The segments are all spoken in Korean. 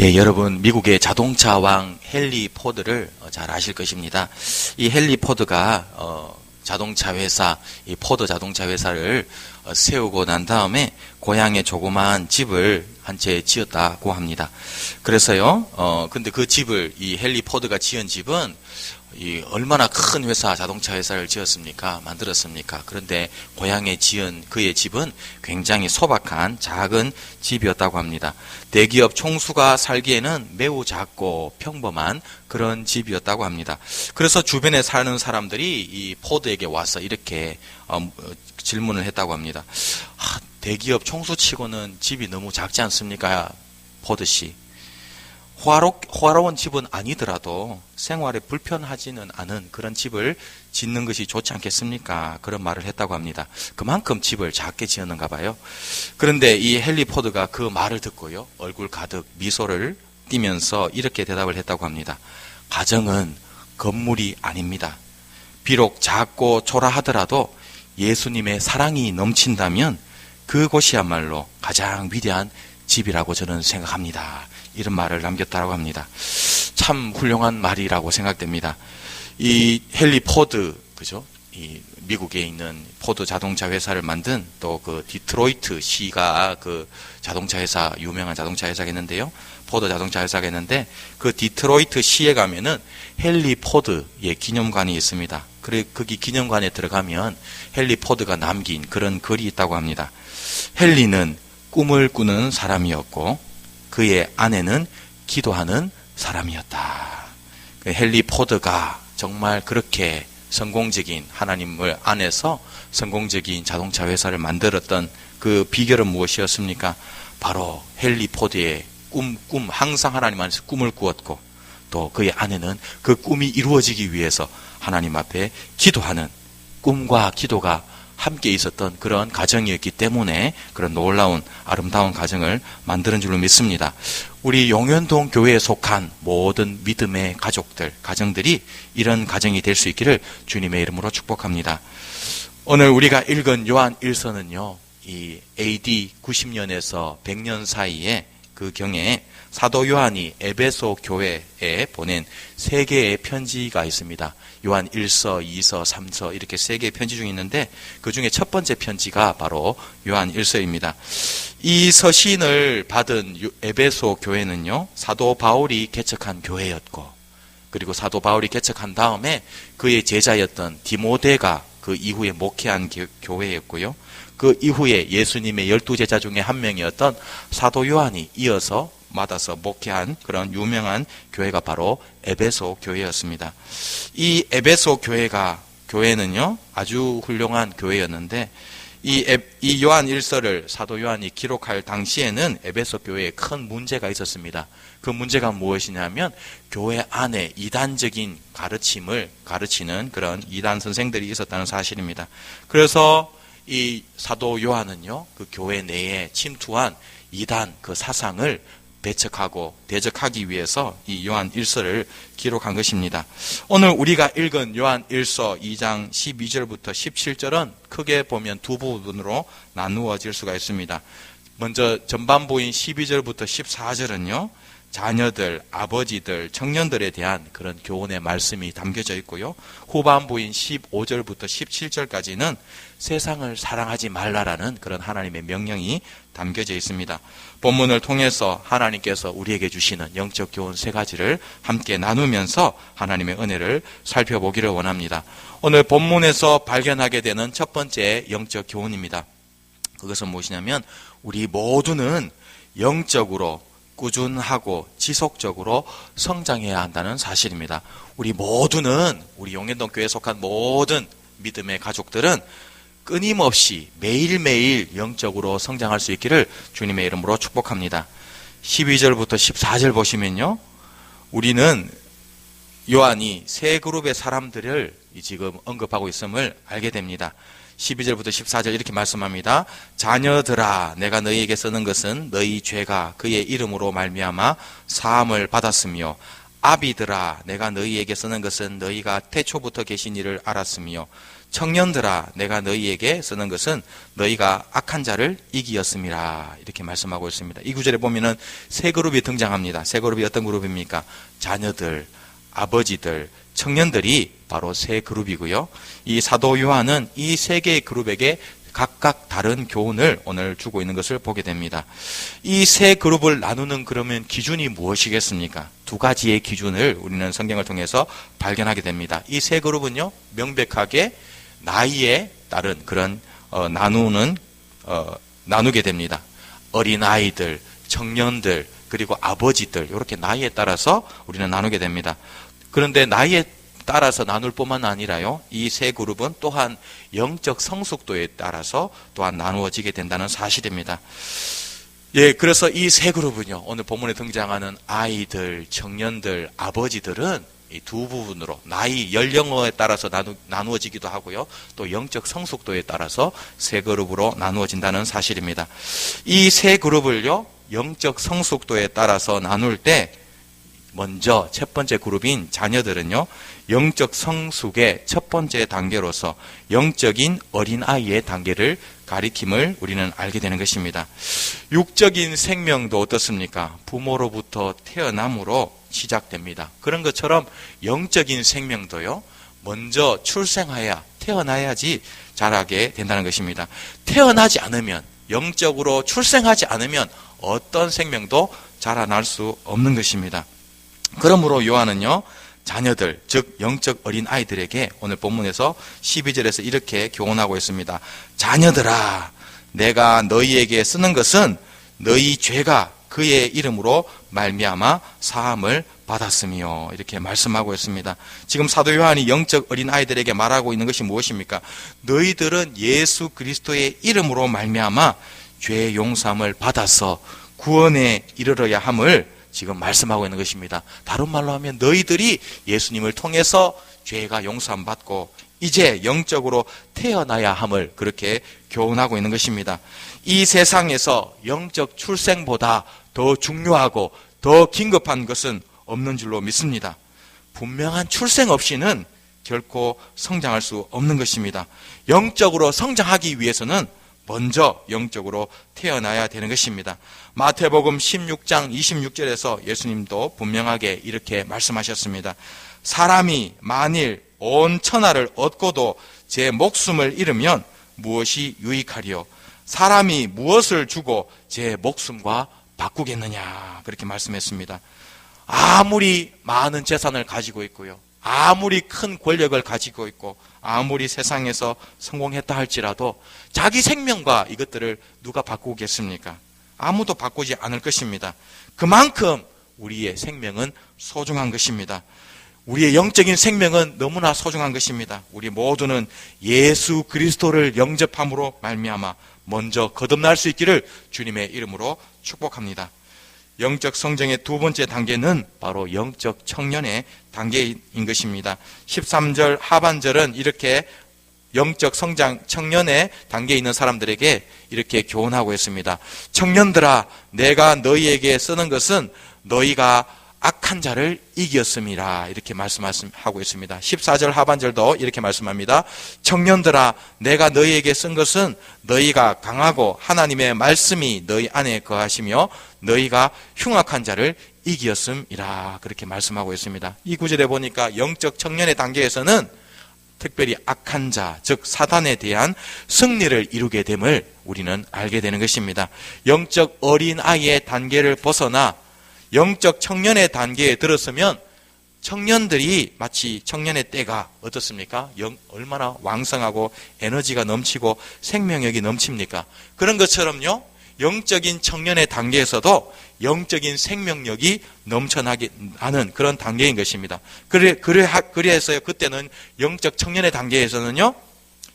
예, 여러분, 미국의 자동차 왕 헨리 포드를 잘 아실 것입니다. 이 헨리 포드가 자동차 회사, 이 포드 자동차 회사를 세우고 난 다음에 고향에 조그마한 집을 한 채 지었다고 합니다. 그래서요, 근데 그 집을, 이 헨리 포드가 지은 집은 얼마나 큰 회사, 자동차 회사를 지었습니까? 만들었습니까? 그런데 고향에 지은 그의 집은 굉장히 소박한 작은 집이었다고 합니다. 대기업 총수가 살기에는 매우 작고 평범한 그런 집이었다고 합니다. 그래서 주변에 사는 사람들이 이 포드에게 와서 이렇게 질문을 했다고 합니다. 대기업 총수치고는 집이 너무 작지 않습니까? 포드씨. 호화로운 집은 아니더라도 생활에 불편하지는 않은 그런 집을 짓는 것이 좋지 않겠습니까? 그런 말을 했다고 합니다. 그만큼 집을 작게 지었는가 봐요. 그런데 이 헨리 포드가 그 말을 듣고요, 얼굴 가득 미소를 띠면서 이렇게 대답을 했다고 합니다. 가정은 건물이 아닙니다. 비록 작고 초라하더라도 예수님의 사랑이 넘친다면 그곳이야말로 가장 위대한 집이라고 저는 생각합니다. 이런 말을 남겼다고 합니다. 참 훌륭한 말이라고 생각됩니다. 이 헨리 포드, 그죠? 이 미국에 있는 포드 자동차 회사를 만든 또 그 디트로이트 시가 그 자동차 회사, 유명한 자동차 회사가 있는데요. 포드 자동차 회사가 있는데 그 디트로이트 시에 가면은 헨리 포드의 기념관이 있습니다. 그래, 거기 기념관에 들어가면 헨리 포드가 남긴 그런 글이 있다고 합니다. 헨리는 꿈을 꾸는 사람이었고 그의 아내는 기도하는 사람이었다. 헨리 포드가 정말 그렇게 성공적인, 하나님을 안에서 성공적인 자동차 회사를 만들었던 그 비결은 무엇이었습니까? 바로 헨리 포드의 항상 하나님 안에서 꿈을 꾸었고 또 그의 아내는 그 꿈이 이루어지기 위해서 하나님 앞에 기도하는, 꿈과 기도가 함께 있었던 그런 가정이었기 때문에 그런 놀라운 아름다운 가정을 만드는 줄로 믿습니다. 우리 용현동 교회에 속한 모든 믿음의 가족들, 가정들이 이런 가정이 될 수 있기를 주님의 이름으로 축복합니다. 오늘 우리가 읽은 요한 1서는요, 이 AD 90년에서 100년 사이에 그 경에 사도 요한이 에베소 교회에 보낸 3개의 편지가 있습니다. 요한 1서, 2서, 3서 이렇게 3개의 편지 중에 있는데 그 중에 첫 번째 편지가 바로 요한 1서입니다. 이 서신을 받은 에베소 교회는요, 사도 바울이 개척한 교회였고 그리고 사도 바울이 개척한 다음에 그의 제자였던 디모데가 그 이후에 목회한 교회였고요. 그 이후에 예수님의 12제자 중에 한 명이었던 사도 요한이 이어서 맡아서 목회한 그런 유명한 교회가 바로 에베소 교회였습니다. 이 에베소 교회는요, 아주 훌륭한 교회였는데 이 요한 1서를 사도 요한이 기록할 당시에는 에베소 교회에 큰 문제가 있었습니다. 그 문제가 무엇이냐면 교회 안에 이단적인 가르침을 가르치는 그런 이단 선생들이 있었다는 사실입니다. 그래서 이 사도 요한은요, 그 교회 내에 침투한 이단 그 사상을 배척하고 대적하기 위해서 이 요한 1서를 기록한 것입니다. 오늘 우리가 읽은 요한 1서 2장 12절부터 17절은 크게 보면 두 부분으로 나누어질 수가 있습니다. 먼저 전반부인 12절부터 14절은요, 자녀들, 아버지들, 청년들에 대한 그런 교훈의 말씀이 담겨져 있고요. 후반부인 15절부터 17절까지는 세상을 사랑하지 말라라는 그런 하나님의 명령이 담겨져 있습니다. 본문을 통해서 하나님께서 우리에게 주시는 영적 교훈 3가지를 함께 나누면서 하나님의 은혜를 살펴보기를 원합니다. 오늘 본문에서 발견하게 되는 첫 번째 영적 교훈입니다. 그것은 무엇이냐면 우리 모두는 영적으로 꾸준하고 지속적으로 성장해야 한다는 사실입니다. 우리 모두는, 우리 용현동 교회에 속한 모든 믿음의 가족들은 끊임없이 매일매일 영적으로 성장할 수 있기를 주님의 이름으로 축복합니다. 12절부터 14절 보시면요, 우리는 요한이 3그룹의 사람들을 지금 언급하고 있음을 알게 됩니다. 12절부터 14절 이렇게 말씀합니다. 자녀들아, 내가 너희에게 쓰는 것은 너희 죄가 그의 이름으로 말미암아 사함을 받았으며, 아비들아, 내가 너희에게 쓰는 것은 너희가 태초부터 계신 이를 알았으며, 청년들아 내가 너희에게 쓰는 것은 너희가 악한 자를 이기었음이라 이렇게 말씀하고 있습니다. 이 구절에 보면은 세 그룹이 등장합니다. 세 그룹이 어떤 그룹입니까? 자녀들, 아버지들, 청년들이 바로 세 그룹이고요. 이 사도 요한은 이 세 개의 그룹에게 각각 다른 교훈을 오늘 주고 있는 것을 보게 됩니다. 이 세 그룹을 나누는 그러면 기준이 무엇이겠습니까? 두 가지의 기준을 우리는 성경을 통해서 발견하게 됩니다. 이 세 그룹은요, 명백하게 나이에 따른 그런 나누게 됩니다. 어린아이들, 청년들, 그리고 아버지들, 이렇게 나이에 따라서 우리는 나누게 됩니다. 그런데 나이에 따라서 나눌 뿐만 아니라요, 이 세 그룹은 또한 영적 성숙도에 따라서 또한 나누어지게 된다는 사실입니다. 예, 그래서 이 세 그룹은요, 오늘 본문에 등장하는 아이들, 청년들, 아버지들은 이 두 부분으로 나이, 연령에 따라서 나누어지기도 하고요, 또 영적 성숙도에 따라서 세 그룹으로 나누어진다는 사실입니다. 이 세 그룹을요, 영적 성숙도에 따라서 나눌 때 먼저 첫 번째 그룹인 자녀들은요, 영적 성숙의 첫 번째 단계로서 영적인 어린아이의 단계를 가리킴을 우리는 알게 되는 것입니다. 육적인 생명도 어떻습니까? 부모로부터 태어남으로 시작됩니다. 그런 것처럼 영적인 생명도요, 먼저 출생하여 태어나야지 자라게 된다는 것입니다. 태어나지 않으면, 영적으로 출생하지 않으면 어떤 생명도 자라날 수 없는 것입니다. 그러므로 요한은요, 자녀들, 즉 영적 어린 아이들에게 오늘 본문에서 12절에서 이렇게 교훈하고 있습니다. 자녀들아, 내가 너희에게 쓰는 것은 너희 죄가 그의 이름으로 말미암아 사함을 받았으며, 이렇게 말씀하고 있습니다. 지금 사도 요한이 영적 어린 아이들에게 말하고 있는 것이 무엇입니까? 너희들은 예수 그리스도의 이름으로 말미암아 죄 용서함을 받아서 구원에 이르러야 함을 지금 말씀하고 있는 것입니다. 다른 말로 하면 너희들이 예수님을 통해서 죄가 용서함 받고 이제 영적으로 태어나야 함을 그렇게 교훈하고 있는 것입니다. 이 세상에서 영적 출생보다 더 중요하고 더 긴급한 것은 없는 줄로 믿습니다. 분명한 출생 없이는 결코 성장할 수 없는 것입니다. 영적으로 성장하기 위해서는 먼저 영적으로 태어나야 되는 것입니다. 마태복음 16장 26절에서 예수님도 분명하게 이렇게 말씀하셨습니다. 사람이 만일 온 천하를 얻고도 제 목숨을 잃으면 무엇이 유익하리요? 사람이 무엇을 주고 제 목숨과 바꾸겠느냐? 그렇게 말씀했습니다. 아무리 많은 재산을 가지고 있고요, 아무리 큰 권력을 가지고 있고, 아무리 세상에서 성공했다 할지라도 자기 생명과 이것들을 누가 바꾸겠습니까? 아무도 바꾸지 않을 것입니다. 그만큼 우리의 생명은 소중한 것입니다. 우리의 영적인 생명은 너무나 소중한 것입니다. 우리 모두는 예수 그리스도를 영접함으로 말미암아 먼저 거듭날 수 있기를 주님의 이름으로 축복합니다. 영적 성장의 두 번째 단계는 바로 영적 청년의 단계인 것입니다. 13절 하반절은 이렇게 영적 성장 청년의 단계에 있는 사람들에게 이렇게 교훈하고 있습니다. 청년들아, 내가 너희에게 쓰는 것은 너희가 악한 자를 이겼음이라, 이렇게 말씀하고 있습니다. 14절 하반절도 이렇게 말씀합니다. 청년들아, 내가 너희에게 쓴 것은 너희가 강하고 하나님의 말씀이 너희 안에 거하시며 너희가 흉악한 자를 이겼음이라, 그렇게 말씀하고 있습니다. 이 구절에 보니까 영적 청년의 단계에서는 특별히 악한 자, 즉 사단에 대한 승리를 이루게 됨을 우리는 알게 되는 것입니다. 영적 어린아이의 단계를 벗어나 영적 청년의 단계에 들었으면 청년들이 마치 청년의 때가 어떻습니까? 얼마나 왕성하고 에너지가 넘치고 생명력이 넘칩니까? 그런 것처럼요, 영적인 청년의 단계에서도 영적인 생명력이 넘쳐나게 하는 그런 단계인 것입니다. 그래서요, 그때는 영적 청년의 단계에서는요,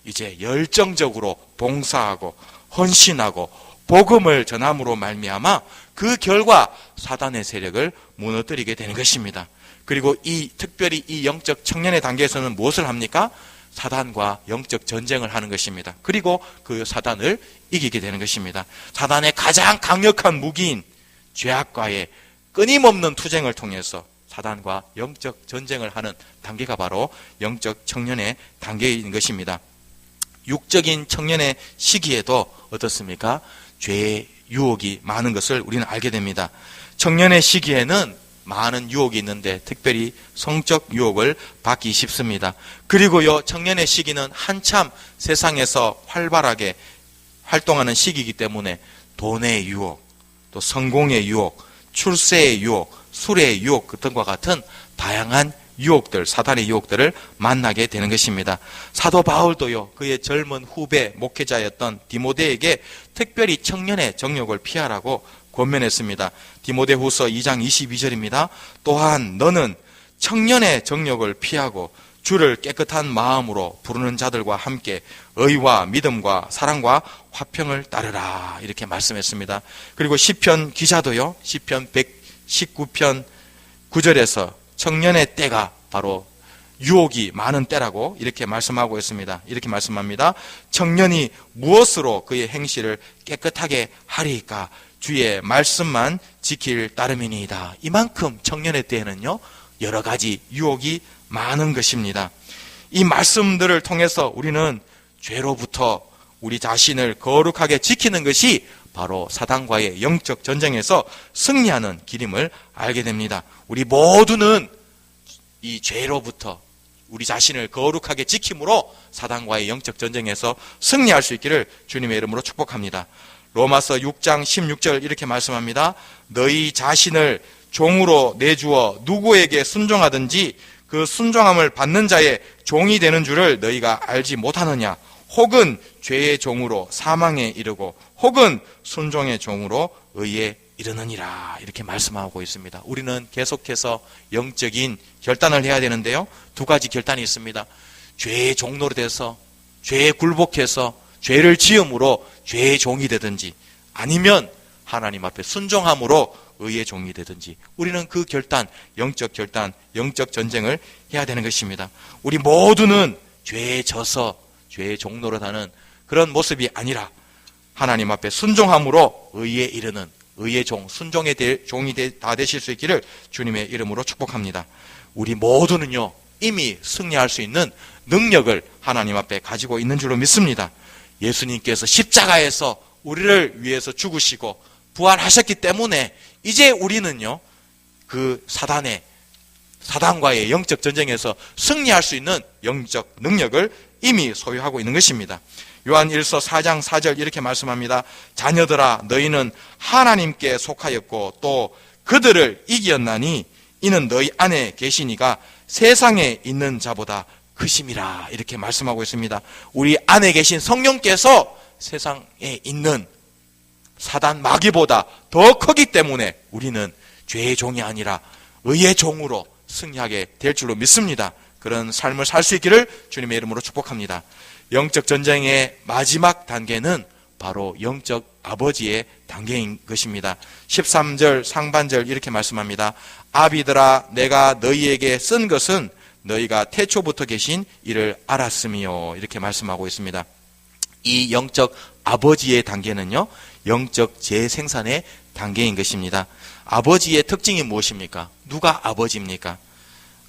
이제 열정적으로 봉사하고 헌신하고 복음을 전함으로 말미암아 그 결과 사단의 세력을 무너뜨리게 되는 것입니다. 그리고 특별히 이 영적 청년의 단계에서는 무엇을 합니까? 사단과 영적 전쟁을 하는 것입니다. 그리고 그 사단을 이기게 되는 것입니다. 사단의 가장 강력한 무기인 죄악과의 끊임없는 투쟁을 통해서 사단과 영적 전쟁을 하는 단계가 바로 영적 청년의 단계인 것입니다. 육적인 청년의 시기에도 어떻습니까? 죄의 유혹이 많은 것을 우리는 알게 됩니다. 청년의 시기에는 많은 유혹이 있는데 특별히 성적 유혹을 받기 쉽습니다. 그리고요, 청년의 시기는 한참 세상에서 활발하게 활동하는 시기이기 때문에 돈의 유혹, 또 성공의 유혹, 출세의 유혹, 술의 유혹 등과 같은 다양한 유혹들, 사단의 유혹들을 만나게 되는 것입니다. 사도 바울도요, 그의 젊은 후배 목회자였던 디모데에게 특별히 청년의 정욕을 피하라고 권면했습니다. 디모데후서 2장 22절입니다. 또한 너는 청년의 정욕을 피하고 주를 깨끗한 마음으로 부르는 자들과 함께 의와 믿음과 사랑과 화평을 따르라, 이렇게 말씀했습니다. 그리고 시편 기자도요, 시편 119편 9절에서 청년의 때가 바로 유혹이 많은 때라고 이렇게 말씀하고 있습니다. 이렇게 말씀합니다. 청년이 무엇으로 그의 행실을 깨끗하게 하리이까? 주의 말씀만 지킬 따름이니이다. 이만큼 청년의 때에는요, 여러 가지 유혹이 많은 것입니다. 이 말씀들을 통해서 우리는 죄로부터 우리 자신을 거룩하게 지키는 것이 바로 사단과의 영적 전쟁에서 승리하는 길임을 알게 됩니다. 우리 모두는 이 죄로부터 우리 자신을 거룩하게 지킴으로 사단과의 영적 전쟁에서 승리할 수 있기를 주님의 이름으로 축복합니다. 로마서 6장 16절 이렇게 말씀합니다. 너희 자신을 종으로 내주어 누구에게 순종하든지 그 순종함을 받는 자의 종이 되는 줄을 너희가 알지 못하느냐? 혹은 죄의 종으로 사망에 이르고 혹은 순종의 종으로 의에 이르느니라, 이렇게 말씀하고 있습니다. 우리는 계속해서 영적인 결단을 해야 되는데요, 두 가지 결단이 있습니다. 죄의 종로로 돼서 죄에 굴복해서 죄를 지음으로 죄의 종이 되든지, 아니면 하나님 앞에 순종함으로 의의 종이 되든지, 우리는 그 결단, 영적 전쟁을 해야 되는 것입니다. 우리 모두는 죄에 져서 죄의 종로로 가는 그런 모습이 아니라 하나님 앞에 순종함으로 의에 이르는 의의 종, 순종의 종이 다 되실 수 있기를 주님의 이름으로 축복합니다. 우리 모두는요, 이미 승리할 수 있는 능력을 하나님 앞에 가지고 있는 줄로 믿습니다. 예수님께서 십자가에서 우리를 위해서 죽으시고 부활하셨기 때문에 이제 우리는요, 그 사단과의 영적 전쟁에서 승리할 수 있는 영적 능력을 이미 소유하고 있는 것입니다. 요한 1서 4장 4절 이렇게 말씀합니다. 자녀들아, 너희는 하나님께 속하였고 또 그들을 이기었나니 이는 너희 안에 계시니가 세상에 있는 자보다 크심이라, 이렇게 말씀하고 있습니다. 우리 안에 계신 성령께서 세상에 있는 사단 마귀보다 더 크기 때문에 우리는 죄의 종이 아니라 의의 종으로 승리하게 될 줄로 믿습니다. 그런 삶을 살 수 있기를 주님의 이름으로 축복합니다. 영적 전쟁의 마지막 단계는 바로 영적 아버지의 단계인 것입니다. 13절 상반절 이렇게 말씀합니다. 아비들아, 내가 너희에게 쓴 것은 너희가 태초부터 계신 이를 알았음이요, 이렇게 말씀하고 있습니다. 이 영적 아버지의 단계는요, 영적 재생산의 단계인 것입니다. 아버지의 특징이 무엇입니까? 누가 아버지입니까?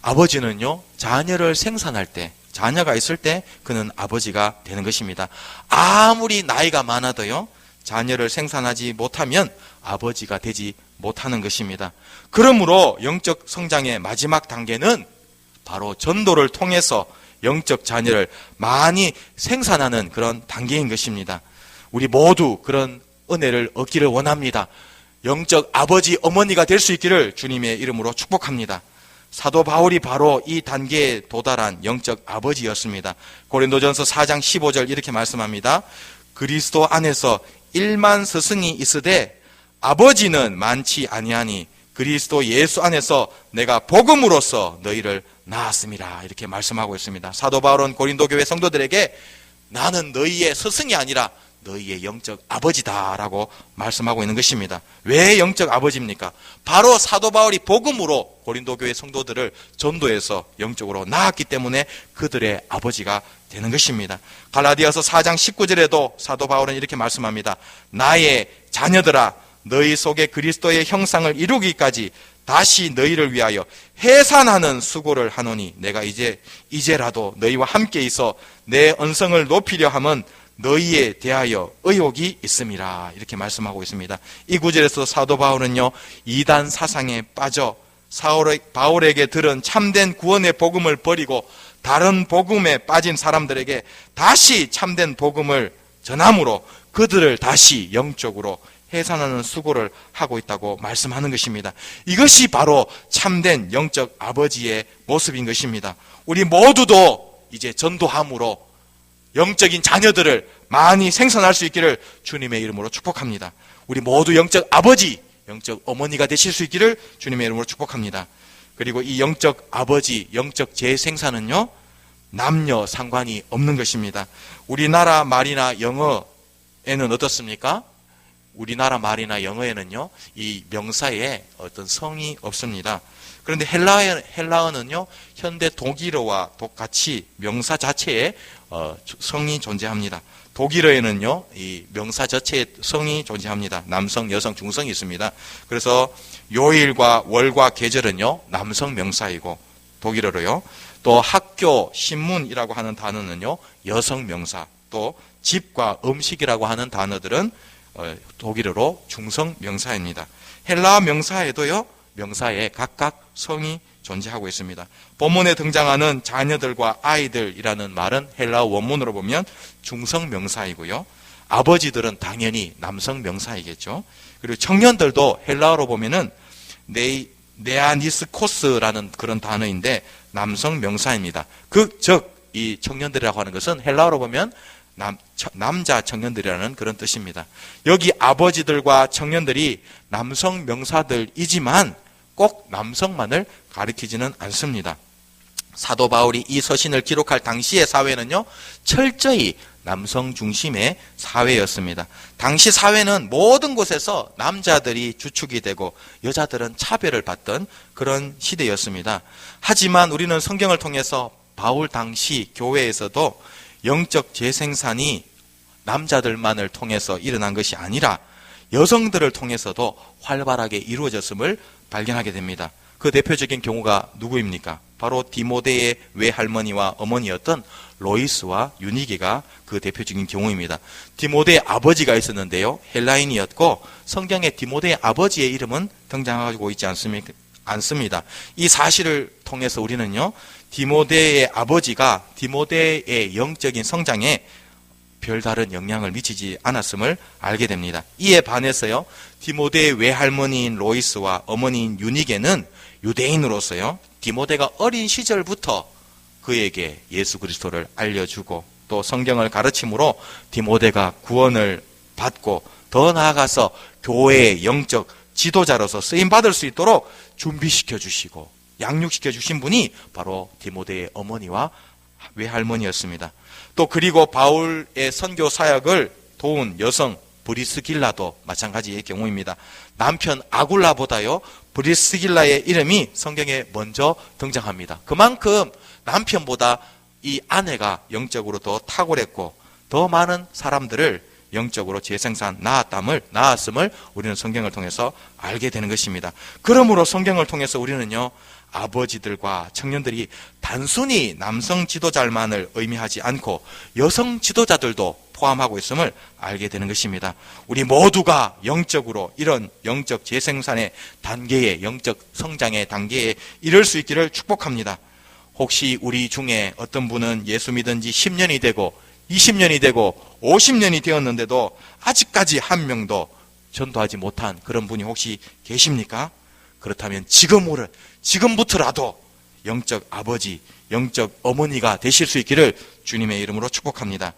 아버지는요, 자녀를 생산할 때, 자녀가 있을 때 그는 아버지가 되는 것입니다. 아무리 나이가 많아도요, 자녀를 생산하지 못하면 아버지가 되지 못하는 것입니다. 그러므로 영적 성장의 마지막 단계는 바로 전도를 통해서 영적 자녀를 많이 생산하는 그런 단계인 것입니다. 우리 모두 그런 은혜를 얻기를 원합니다. 영적 아버지, 어머니가 될 수 있기를 주님의 이름으로 축복합니다. 사도 바울이 바로 이 단계에 도달한 영적 아버지였습니다. 고린도전서 4장 15절 이렇게 말씀합니다. 그리스도 안에서 1만 스승이 있으되 아버지는 많지 아니하니 그리스도 예수 안에서 내가 복음으로써 너희를 낳았습니다, 이렇게 말씀하고 있습니다. 사도 바울은 고린도 교회 성도들에게 나는 너희의 스승이 아니라 너희의 영적 아버지다라고 말씀하고 있는 것입니다. 왜 영적 아버지입니까? 바로 사도 바울이 복음으로 고린도 교회 성도들을 전도해서 영적으로 낳았기 때문에 그들의 아버지가 되는 것입니다. 갈라디아서 4장 19절에도 사도 바울은 이렇게 말씀합니다. 나의 자녀들아, 너희 속에 그리스도의 형상을 이루기까지 다시 너희를 위하여 해산하는 수고를 하노니 내가 이제라도 너희와 함께 있어 내 언성을 높이려 함은 너희에 대하여 의혹이 있음이라. 이렇게 말씀하고 있습니다. 이 구절에서 사도 바울은요, 이단 사상에 빠져 바울에게 들은 참된 구원의 복음을 버리고 다른 복음에 빠진 사람들에게 다시 참된 복음을 전함으로 그들을 다시 영적으로 해산하는 수고를 하고 있다고 말씀하는 것입니다. 이것이 바로 참된 영적 아버지의 모습인 것입니다. 우리 모두도 이제 전도함으로 영적인 자녀들을 많이 생산할 수 있기를 주님의 이름으로 축복합니다. 우리 모두 영적 아버지, 영적 어머니가 되실 수 있기를 주님의 이름으로 축복합니다. 그리고 이 영적 아버지, 영적 재생산은요, 남녀 상관이 없는 것입니다. 우리나라 말이나 영어에는 어떻습니까? 우리나라 말이나 영어에는요, 이 명사에 어떤 성이 없습니다. 그런데 헬라어는요, 현대 독일어와 똑같이 명사 자체에 성이 존재합니다. 독일어에는요, 이 명사 자체에 성이 존재합니다. 남성, 여성, 중성이 있습니다. 그래서 요일과 월과 계절은요, 남성 명사이고, 독일어로요. 또 학교, 신문이라고 하는 단어는요, 여성 명사. 또 집과 음식이라고 하는 단어들은 독일어로 중성 명사입니다. 헬라어 명사에도요, 명사에 각각 성이 존재하고 있습니다. 본문에 등장하는 자녀들과 아이들이라는 말은 헬라어 원문으로 보면 중성 명사이고요. 아버지들은 당연히 남성 명사이겠죠. 그리고 청년들도 헬라어로 보면은 네아니스코스라는 그런 단어인데 남성 명사입니다. 즉 이 청년들이라고 하는 것은 헬라어로 보면 남자 청년들이라는 그런 뜻입니다. 여기 아버지들과 청년들이 남성 명사들이지만 꼭 남성만을 가리키지는 않습니다. 사도 바울이 이 서신을 기록할 당시의 사회는요, 철저히 남성 중심의 사회였습니다. 당시 사회는 모든 곳에서 남자들이 주축이 되고 여자들은 차별을 받던 그런 시대였습니다. 하지만 우리는 성경을 통해서 바울 당시 교회에서도 영적 재생산이 남자들만을 통해서 일어난 것이 아니라 여성들을 통해서도 활발하게 이루어졌음을 발견하게 됩니다. 그 대표적인 경우가 누구입니까? 바로 디모데의 외할머니와 어머니였던 로이스와 유니게가 그 대표적인 경우입니다. 디모데의 아버지가 있었는데요, 헬라인이었고 성경에 디모데의 아버지의 이름은 등장하고 있지 않습니다. 이 사실을 통해서 우리는요, 디모데의 아버지가 디모데의 영적인 성장에 별다른 영향을 미치지 않았음을 알게 됩니다. 이에 반해서요, 디모데의 외할머니인 로이스와 어머니인 유니게는 유대인으로서요, 디모데가 어린 시절부터 그에게 예수 그리스도를 알려주고 또 성경을 가르침으로 디모데가 구원을 받고 더 나아가서 교회의 영적 지도자로서 쓰임받을 수 있도록 준비시켜 주시고 양육시켜 주신 분이 바로 디모데의 어머니와 외할머니였습니다. 또 그리고 바울의 선교 사역을 도운 여성 브리스길라도 마찬가지의 경우입니다. 남편 아굴라보다요, 브리스길라의 이름이 성경에 먼저 등장합니다. 그만큼 남편보다 이 아내가 영적으로 더 탁월했고 더 많은 사람들을 영적으로 재생산 낳았음을 우리는 성경을 통해서 알게 되는 것입니다. 그러므로 성경을 통해서 우리는요, 아버지들과 청년들이 단순히 남성 지도자만을 의미하지 않고 여성 지도자들도 포함하고 있음을 알게 되는 것입니다. 우리 모두가 영적으로 이런 영적 재생산의 단계에, 영적 성장의 단계에 이를 수 있기를 축복합니다. 혹시 우리 중에 어떤 분은 예수 믿은 지 10년이 되고 20년이 되고 50년이 되었는데도 아직까지 한 명도 전도하지 못한 그런 분이 혹시 계십니까? 그렇다면 지금부터라도 영적 아버지, 영적 어머니가 되실 수 있기를 주님의 이름으로 축복합니다.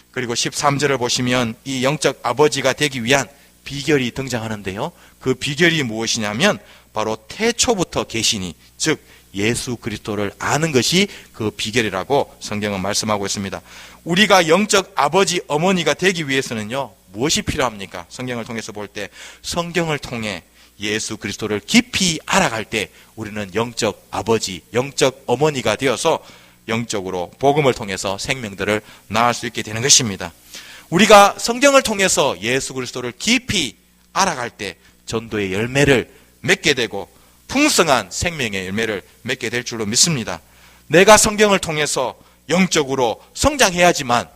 그리고 13절을 보시면 이 영적 아버지가 되기 위한 비결이 등장하는데요, 그 비결이 무엇이냐면 바로 태초부터 계시니, 즉 예수 그리스도를 아는 것이 그 비결이라고 성경은 말씀하고 있습니다. 우리가 영적 아버지, 어머니가 되기 위해서는요, 무엇이 필요합니까? 성경을 통해서 볼 때 성경을 통해 예수 그리스도를 깊이 알아갈 때 우리는 영적 아버지, 영적 어머니가 되어서 영적으로 복음을 통해서 생명들을 낳을 수 있게 되는 것입니다. 우리가 성경을 통해서 예수 그리스도를 깊이 알아갈 때 전도의 열매를 맺게 되고 풍성한 생명의 열매를 맺게 될 줄로 믿습니다. 내가 성경을 통해서 영적으로 성장해야지만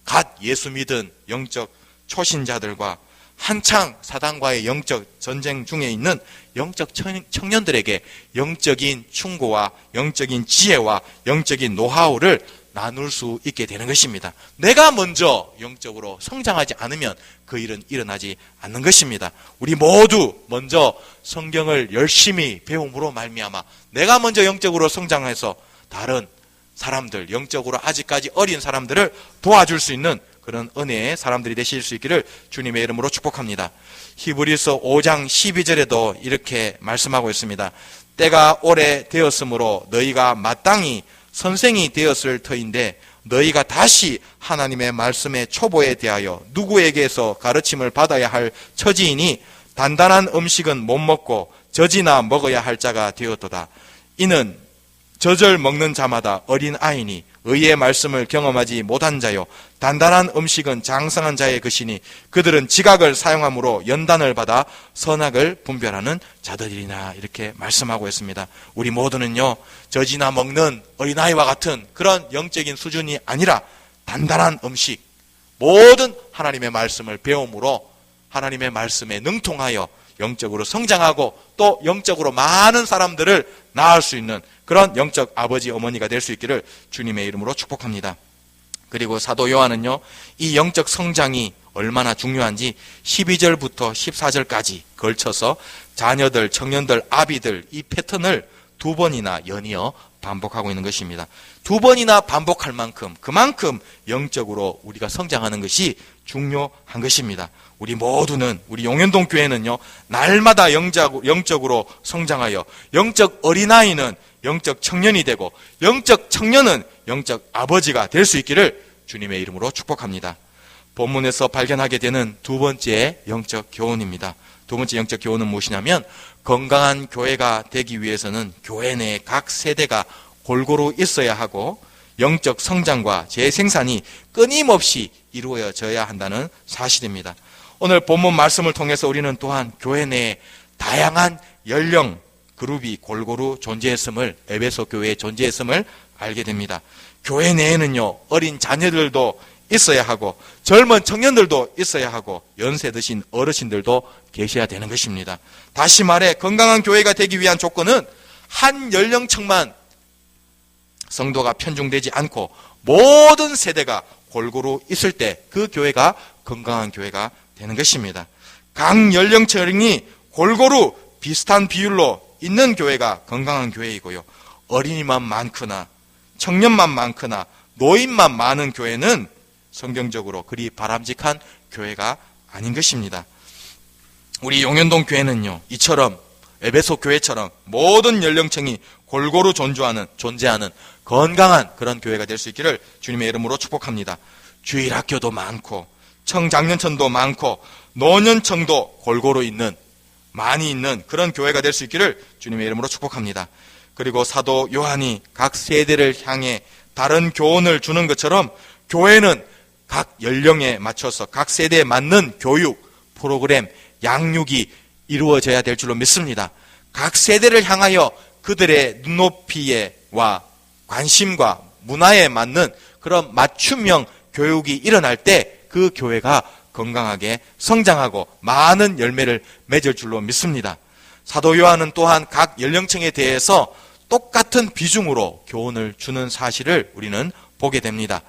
갓 예수 믿은 영적 초신자들과 한창 사단과의 영적 전쟁 중에 있는 영적 청년들에게 영적인 충고와 영적인 지혜와 영적인 노하우를 나눌 수 있게 되는 것입니다. 내가 먼저 영적으로 성장하지 않으면 그 일은 일어나지 않는 것입니다. 우리 모두 먼저 성경을 열심히 배움으로 말미암아 내가 먼저 영적으로 성장해서 다른 사람들, 영적으로 아직까지 어린 사람들을 도와줄 수 있는 그런 은혜의 사람들이 되실 수 있기를 주님의 이름으로 축복합니다. 히브리서 5장 12절에도 이렇게 말씀하고 있습니다. 때가 오래 되었으므로 너희가 마땅히 선생이 되었을 터인데 너희가 다시 하나님의 말씀의 초보에 대하여 누구에게서 가르침을 받아야 할 처지이니 단단한 음식은 못 먹고 젖이나 먹어야 할 자가 되었도다. 이는 젖을 먹는 자마다 어린 아이니 의의 말씀을 경험하지 못한 자요 단단한 음식은 장성한 자의 것이니 그들은 지각을 사용함으로 연단을 받아 선악을 분별하는 자들이나 이렇게 말씀하고 있습니다. 우리 모두는요 젖이나 먹는 어린아이와 같은 그런 영적인 수준이 아니라 단단한 음식, 모든 하나님의 말씀을 배움으로 하나님의 말씀에 능통하여 영적으로 성장하고 또 영적으로 많은 사람들을 낳을 수 있는 그런 영적 아버지 어머니가 될 수 있기를 주님의 이름으로 축복합니다. 그리고 사도 요한은요 이 영적 성장이 얼마나 중요한지 12절부터 14절까지 걸쳐서 자녀들, 청년들, 아비들 이 패턴을 2번이나 연이어 반복하고 있는 것입니다. 2번이나 반복할 만큼 그만큼 영적으로 우리가 성장하는 것이 중요한 것입니다. 우리 모두는 우리 용현동 교회는요 날마다 영적으로 성장하여 영적 어린아이는 영적 청년이 되고 영적 청년은 영적 아버지가 될 수 있기를 주님의 이름으로 축복합니다. 본문에서 발견하게 되는 2번째 영적 교훈입니다. 2번째 영적 교훈은 무엇이냐면 건강한 교회가 되기 위해서는 교회 내 각 세대가 골고루 있어야 하고 영적 성장과 재생산이 끊임없이 이루어져야 한다는 사실입니다. 오늘 본문 말씀을 통해서 우리는 또한 교회 내에 다양한 연령 그룹이 골고루 존재했음을, 에베소 교회에 존재했음을 알게 됩니다. 교회 내에는요 어린 자녀들도 있어야 하고 젊은 청년들도 있어야 하고 연세 드신 어르신들도 계셔야 되는 것입니다. 다시 말해 건강한 교회가 되기 위한 조건은 한 연령층만 성도가 편중되지 않고 모든 세대가 골고루 있을 때 그 교회가 건강한 교회가 되는 것입니다. 각 연령층이 골고루 비슷한 비율로 있는 교회가 건강한 교회이고요. 어린이만 많거나 청년만 많거나 노인만 많은 교회는 성경적으로 그리 바람직한 교회가 아닌 것입니다. 우리 용현동 교회는요 이처럼 에베소 교회처럼 모든 연령층이 골고루 존재하는 건강한 그런 교회가 될 수 있기를 주님의 이름으로 축복합니다. 주일학교도 많고 청장년층도 많고 노년층도 골고루 많이 있는 그런 교회가 될 수 있기를 주님의 이름으로 축복합니다. 그리고 사도 요한이 각 세대를 향해 다른 교훈을 주는 것처럼 교회는 각 연령에 맞춰서 각 세대에 맞는 교육, 프로그램, 양육이 이루어져야 될 줄로 믿습니다. 각 세대를 향하여 그들의 눈높이와 관심과 문화에 맞는 그런 맞춤형 교육이 일어날 때 그 교회가 건강하게 성장하고 많은 열매를 맺을 줄로 믿습니다. 사도 요한은 또한 각 연령층에 대해서 똑같은 비중으로 교훈을 주는 사실을 우리는 보게 됩니다.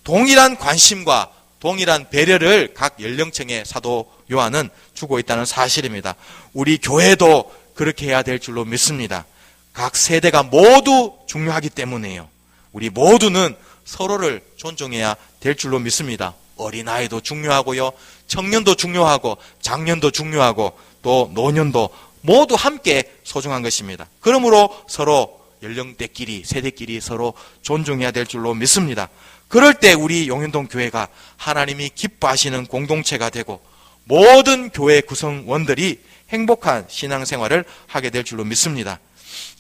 동일한 관심과 동일한 배려를 각 연령층에 사도 요한은 주고 있다는 사실입니다. 우리 교회도 그렇게 해야 될 줄로 믿습니다. 각 세대가 모두 중요하기 때문에요. 우리 모두는 서로를 존중해야 될 줄로 믿습니다. 어린아이도 중요하고요. 청년도 중요하고 장년도 중요하고 또 노년도 모두 함께 소중한 것입니다. 그러므로 서로 연령대끼리 세대끼리 서로 존중해야 될 줄로 믿습니다. 그럴 때 우리 용현동 교회가 하나님이 기뻐하시는 공동체가 되고 모든 교회 구성원들이 행복한 신앙생활을 하게 될 줄로 믿습니다.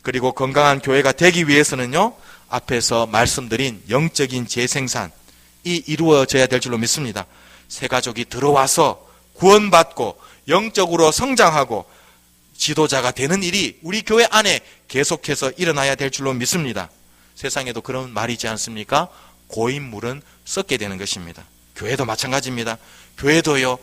그리고 건강한 교회가 되기 위해서는요 앞에서 말씀드린 영적인 재생산이 이루어져야 될 줄로 믿습니다. 새 가족이 들어와서 구원받고 영적으로 성장하고 지도자가 되는 일이 우리 교회 안에 계속해서 일어나야 될 줄로 믿습니다. 세상에도 그런 말이지 않습니까? 고인물은 썩게 되는 것입니다. 교회도 마찬가지입니다. 교회도요,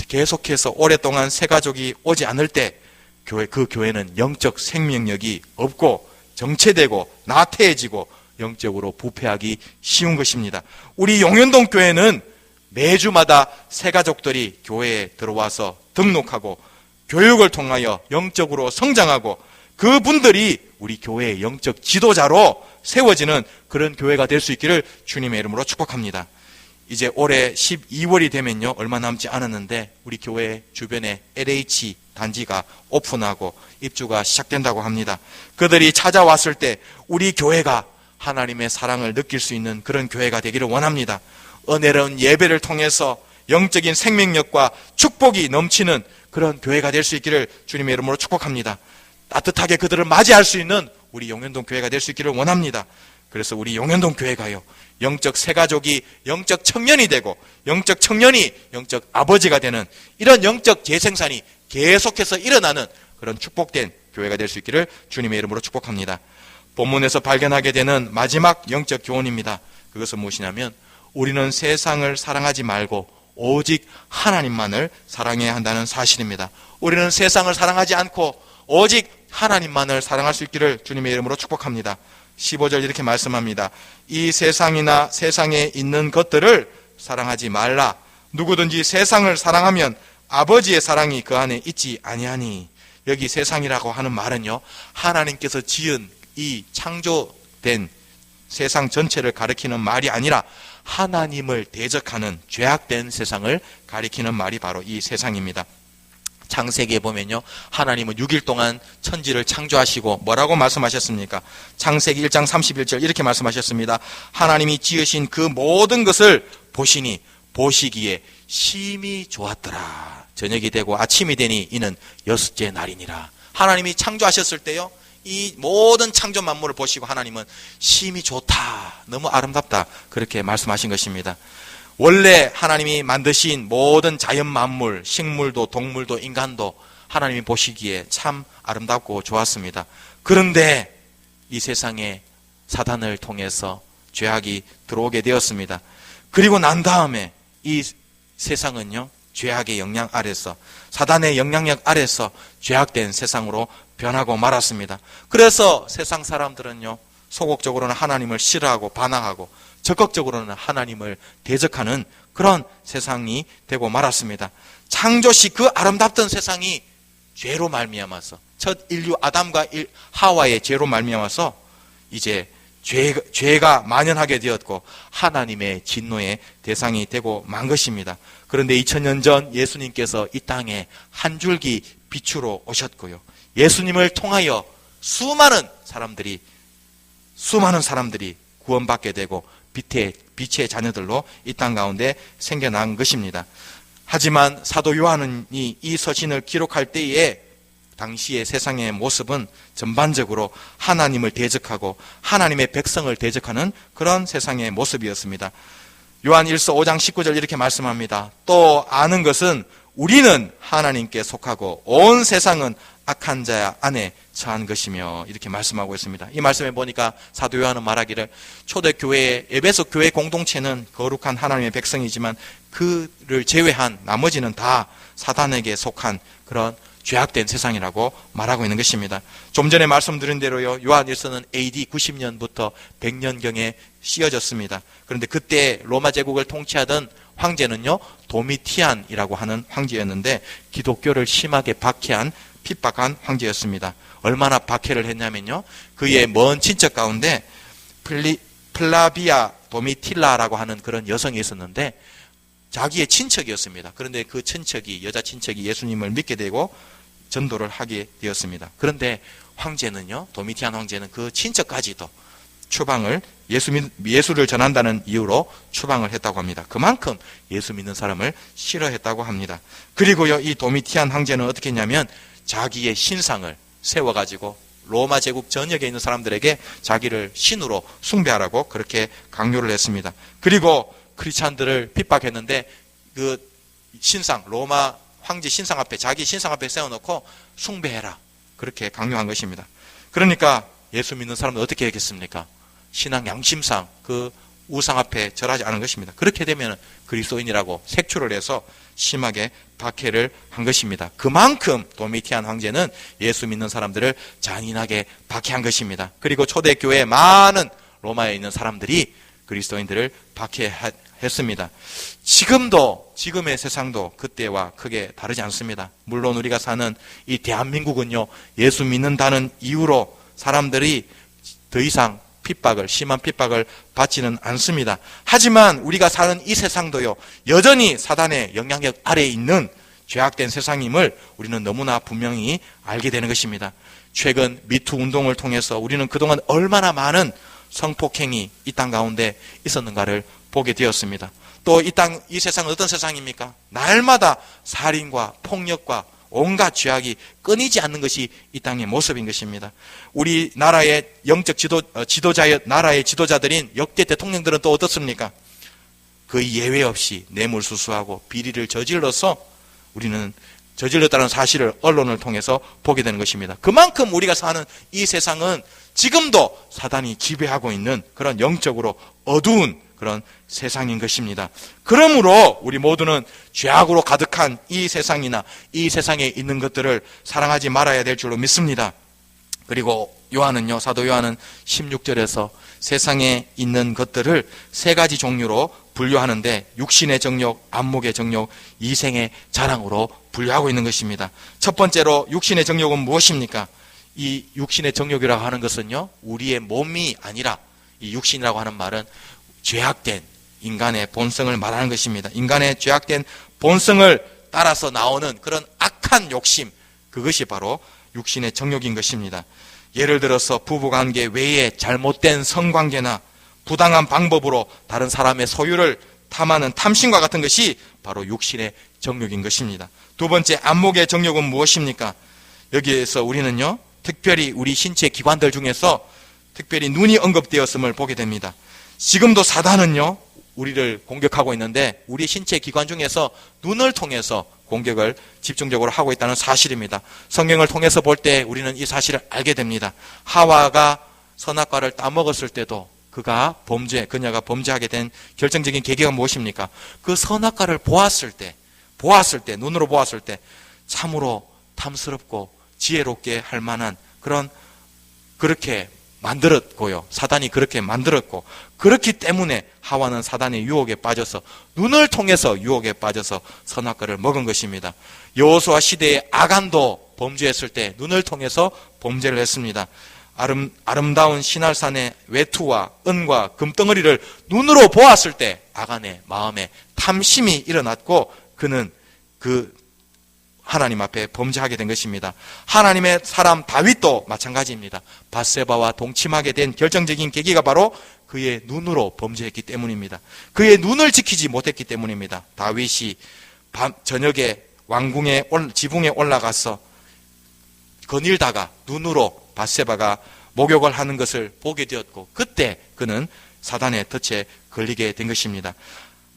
계속해서 오랫동안 새 가족이 오지 않을 때 그 교회는 영적 생명력이 없고 정체되고 나태해지고 영적으로 부패하기 쉬운 것입니다. 우리 용현동 교회는 매주마다 새 가족들이 교회에 들어와서 등록하고 교육을 통하여 영적으로 성장하고 그분들이 우리 교회의 영적 지도자로 세워지는 그런 교회가 될 수 있기를 주님의 이름으로 축복합니다. 이제 올해 12월이 되면요, 얼마 남지 않았는데 우리 교회 주변에 LH 단지가 오픈하고 입주가 시작된다고 합니다. 그들이 찾아왔을 때 우리 교회가 하나님의 사랑을 느낄 수 있는 그런 교회가 되기를 원합니다. 은혜로운 예배를 통해서 영적인 생명력과 축복이 넘치는 그런 교회가 될 수 있기를 주님의 이름으로 축복합니다. 따뜻하게 그들을 맞이할 수 있는 우리 용현동 교회가 될 수 있기를 원합니다. 그래서 우리 용현동 교회가요, 영적 새가족이 영적 청년이 되고 영적 청년이 영적 아버지가 되는 이런 영적 재생산이 계속해서 일어나는 그런 축복된 교회가 될 수 있기를 주님의 이름으로 축복합니다. 본문에서 발견하게 되는 마지막 영적 교훈입니다. 그것은 무엇이냐면 우리는 세상을 사랑하지 말고 오직 하나님만을 사랑해야 한다는 사실입니다. 우리는 세상을 사랑하지 않고 오직 하나님만을 사랑할 수 있기를 주님의 이름으로 축복합니다. 15절 이렇게 말씀합니다. 이 세상이나 세상에 있는 것들을 사랑하지 말라. 누구든지 세상을 사랑하면 아버지의 사랑이 그 안에 있지 아니하니. 여기 세상이라고 하는 말은요, 하나님께서 지은 이 창조된 세상 전체를 가리키는 말이 아니라 하나님을 대적하는 죄악된 세상을 가리키는 말이 바로 이 세상입니다. 창세기에 보면요, 하나님은 6일 동안 천지를 창조하시고 뭐라고 말씀하셨습니까? 창세기 1장 31절 이렇게 말씀하셨습니다. 하나님이 지으신 그 모든 것을 보시니 보시기에 심히 좋았더라. 저녁이 되고 아침이 되니 이는 여섯째 날이니라. 하나님이 창조하셨을 때요, 이 모든 창조 만물을 보시고 하나님은 심히 좋다, 너무 아름답다, 그렇게 말씀하신 것입니다. 원래 하나님이 만드신 모든 자연 만물, 식물도 동물도 인간도 하나님이 보시기에 참 아름답고 좋았습니다. 그런데 이 세상에 사단을 통해서 죄악이 들어오게 되었습니다. 그리고 난 다음에 이 세상은요, 죄악의 영향 아래서, 사단의 영향력 아래서 죄악된 세상으로 변하고 말았습니다. 그래서 세상 사람들은요, 소극적으로는 하나님을 싫어하고 반항하고 적극적으로는 하나님을 대적하는 그런 세상이 되고 말았습니다. 창조시 그 아름답던 세상이 죄로 말미암아서, 첫 인류 아담과 하와의 죄로 말미암아서 이제 죄가 만연하게 되었고 하나님의 진노의 대상이 되고 만 것입니다. 그런데 2000년 전 예수님께서 이 땅에 한 줄기 빛으로 오셨고요, 예수님을 통하여 수많은 사람들이 구원받게 되고 빛의 자녀들로 이 땅 가운데 생겨난 것입니다. 하지만 사도 요한이 이 서신을 기록할 때에 당시의 세상의 모습은 전반적으로 하나님을 대적하고 하나님의 백성을 대적하는 그런 세상의 모습이었습니다. 요한 1서 5장 19절 이렇게 말씀합니다. 또 아는 것은 우리는 하나님께 속하고 온 세상은 악한 자 안에 처한 것이며, 이렇게 말씀하고 있습니다. 이 말씀에 보니까 사도 요한은 말하기를 초대교회의 에베소 교회 공동체는 거룩한 하나님의 백성이지만 그를 제외한 나머지는 다 사단에게 속한 그런 죄악된 세상이라고 말하고 있는 것입니다. 좀 전에 말씀드린 대로요, 요한 1서는 AD 90년부터 100년경에 씌어졌습니다. 그런데 그때 로마 제국을 통치하던 황제는요, 도미티안이라고 하는 황제였는데 기독교를 심하게 박해한 핍박한 황제였습니다. 얼마나 박해를 했냐면요, 그의 먼 친척 가운데 플라비아 도미틸라라고 하는 그런 여성이 있었는데 자기의 친척이었습니다. 그런데 그 친척이, 여자 친척이 예수님을 믿게 되고 전도를 하게 되었습니다. 그런데 황제는요, 도미티안 황제는 그 친척까지도 추방을, 예수를 전한다는 이유로 추방을 했다고 합니다. 그만큼 예수 믿는 사람을 싫어했다고 합니다. 그리고요, 이 도미티안 황제는 어떻게 했냐면 자기의 신상을 세워가지고 로마 제국 전역에 있는 사람들에게 자기를 신으로 숭배하라고 그렇게 강요를 했습니다. 그리고 크리스찬들을 핍박했는데 그 신상, 로마 황제 신상 앞에, 자기 신상 앞에 세워놓고 숭배해라. 그렇게 강요한 것입니다. 그러니까 예수 믿는 사람은 어떻게 하겠습니까? 신앙 양심상 그 우상 앞에 절하지 않은 것입니다. 그렇게 되면 그리스도인이라고 색출을 해서 심하게 박해를 한 것입니다. 그만큼 도미티안 황제는 예수 믿는 사람들을 잔인하게 박해한 것입니다. 그리고 초대교회의 많은 로마에 있는 사람들이 그리스도인들을 박해했습니다. 지금의 세상도 그때와 크게 다르지 않습니다. 물론 우리가 사는 이 대한민국은요, 예수 믿는다는 이유로 사람들이 더 이상 심한 핍박을 받지는 않습니다. 하지만 우리가 사는 이 세상도요, 여전히 사단의 영향력 아래에 있는 죄악된 세상임을 우리는 너무나 분명히 알게 되는 것입니다. 최근 미투 운동을 통해서 우리는 그동안 얼마나 많은 성폭행이 이 땅 가운데 있었는가를 보게 되었습니다. 또 이 세상은 어떤 세상입니까? 날마다 살인과 폭력과 온갖 죄악이 끊이지 않는 것이 이 땅의 모습인 것입니다. 우리나라의 영적 나라의 지도자들인 역대 대통령들은 또 어떻습니까? 거의 예외 없이 뇌물수수하고 비리를 저질러서 우리는 저질렀다는 사실을 언론을 통해서 보게 되는 것입니다. 그만큼 우리가 사는 이 세상은 지금도 사단이 지배하고 있는 그런 영적으로 어두운 그런 세상인 것입니다. 그러므로 우리 모두는 죄악으로 가득한 이 세상이나 이 세상에 있는 것들을 사랑하지 말아야 될 줄로 믿습니다. 그리고 사도 요한은 16절에서 세상에 있는 것들을 세 가지 종류로 분류하는데 육신의 정욕, 안목의 정욕, 이생의 자랑으로 분류하고 있는 것입니다. 첫 번째로 육신의 정욕은 무엇입니까? 이 육신의 정욕이라고 하는 것은요, 우리의 몸이 아니라 이 육신이라고 하는 말은 죄악된 인간의 본성을 말하는 것입니다. 인간의 죄악된 본성을 따라서 나오는 그런 악한 욕심, 그것이 바로 육신의 정욕인 것입니다. 예를 들어서 부부관계 외에 잘못된 성관계나 부당한 방법으로 다른 사람의 소유를 탐하는 탐심과 같은 것이 바로 육신의 정욕인 것입니다. 두 번째, 안목의 정욕은 무엇입니까? 여기에서 우리는요, 특별히 우리 신체 기관들 중에서 특별히 눈이 언급되었음을 보게 됩니다. 지금도 사단은요, 우리를 공격하고 있는데 우리 신체 기관 중에서 눈을 통해서 공격을 집중적으로 하고 있다는 사실입니다. 성경을 통해서 볼 때 우리는 이 사실을 알게 됩니다. 하와가 선악과를 따먹었을 때도 그녀가 범죄하게 된 결정적인 계기가 무엇입니까? 그 선악과를 눈으로 보았을 때 참으로 탐스럽고 지혜롭게 할 만한 그렇게 만들었고요. 사단이 그렇게 만들었고, 그렇기 때문에 하와는 사단의 유혹에 빠져서 눈을 통해서 유혹에 빠져서 선악과를 먹은 것입니다. 여호수아 시대의 아간도 범죄했을 때 눈을 통해서 범죄를 했습니다. 아름다운 시날산의 외투와 은과 금덩어리를 눈으로 보았을 때 아간의 마음에 탐심이 일어났고 그는 하나님 앞에 범죄하게 된 것입니다. 하나님의 사람 다윗도 마찬가지입니다. 밧세바와 동침하게 된 결정적인 계기가 바로 그의 눈으로 범죄했기 때문입니다. 그의 눈을 지키지 못했기 때문입니다. 다윗이 저녁에 지붕에 올라가서 거닐다가 눈으로 밧세바가 목욕을 하는 것을 보게 되었고, 그때 그는 사단의 덫에 걸리게 된 것입니다.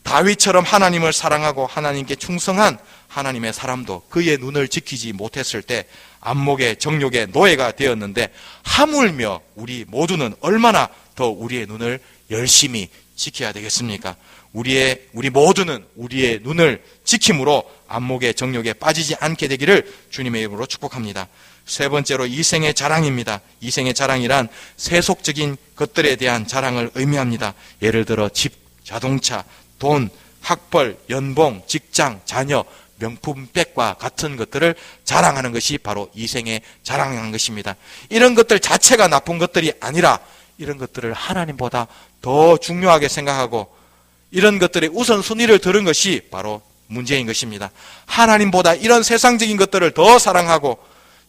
다윗처럼 하나님을 사랑하고 하나님께 충성한 하나님의 사람도 그의 눈을 지키지 못했을 때 안목의 정욕의 노예가 되었는데, 하물며 우리 모두는 얼마나 더 우리의 눈을 열심히 지켜야 되겠습니까? 우리 모두는 우리의 눈을 지킴으로 안목의 정욕에 빠지지 않게 되기를 주님의 이름으로 축복합니다. 세 번째로 이생의 자랑입니다. 이생의 자랑이란 세속적인 것들에 대한 자랑을 의미합니다. 예를 들어 집, 자동차, 돈, 학벌, 연봉, 직장, 자녀, 명품백과 같은 것들을 자랑하는 것이 바로 이생의 자랑하는 것입니다. 이런 것들 자체가 나쁜 것들이 아니라 이런 것들을 하나님보다 더 중요하게 생각하고 이런 것들의 우선순위를 두는 것이 바로 문제인 것입니다. 하나님보다 이런 세상적인 것들을 더 사랑하고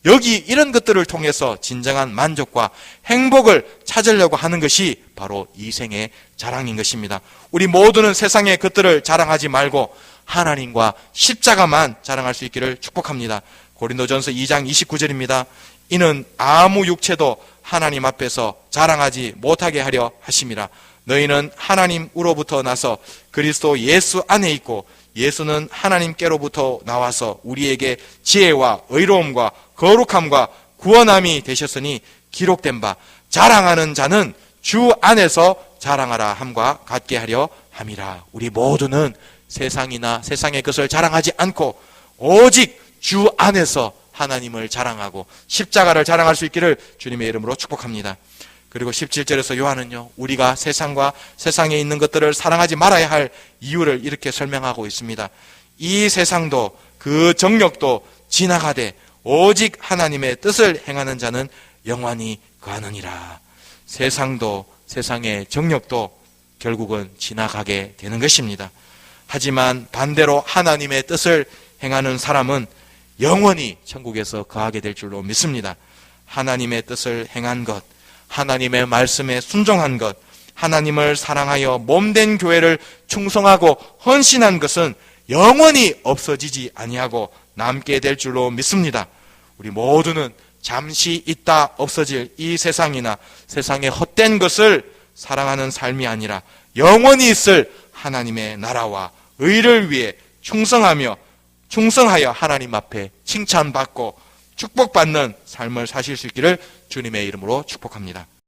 이런 것들을 통해서 진정한 만족과 행복을 찾으려고 하는 것이 바로 이생의 자랑인 것입니다. 우리 모두는 세상의 것들을 자랑하지 말고 하나님과 십자가만 자랑할 수 있기를 축복합니다. 고린도전서 2장 29절입니다. 이는 아무 육체도 하나님 앞에서 자랑하지 못하게 하려 하심이라. 너희는 하나님으로부터 나서 그리스도 예수 안에 있고 예수는 하나님께로부터 나와서 우리에게 지혜와 의로움과 거룩함과 구원함이 되셨으니 기록된 바 자랑하는 자는 주 안에서 자랑하라 함과 같게 하려 함이라. 우리 모두는 세상이나 세상의 것을 자랑하지 않고 오직 주 안에서 하나님을 자랑하고 십자가를 자랑할 수 있기를 주님의 이름으로 축복합니다. 그리고 17절에서 요한은요, 우리가 세상과 세상에 있는 것들을 사랑하지 말아야 할 이유를 이렇게 설명하고 있습니다. 이 세상도 그 정욕도 지나가되 오직 하나님의 뜻을 행하는 자는 영원히 거하느니라. 세상도 세상의 정욕도 결국은 지나가게 되는 것입니다. 하지만 반대로 하나님의 뜻을 행하는 사람은 영원히 천국에서 거하게 될 줄로 믿습니다. 하나님의 뜻을 행한 것, 하나님의 말씀에 순종한 것, 하나님을 사랑하여 몸된 교회를 충성하고 헌신한 것은 영원히 없어지지 아니하고 남게 될 줄로 믿습니다. 우리 모두는 잠시 있다 없어질 이 세상이나 세상의 헛된 것을 사랑하는 삶이 아니라 영원히 있을 하나님의 나라와 의를 위해 충성하여 하나님 앞에 칭찬받고 축복받는 삶을 사실 수 있기를 주님의 이름으로 축복합니다.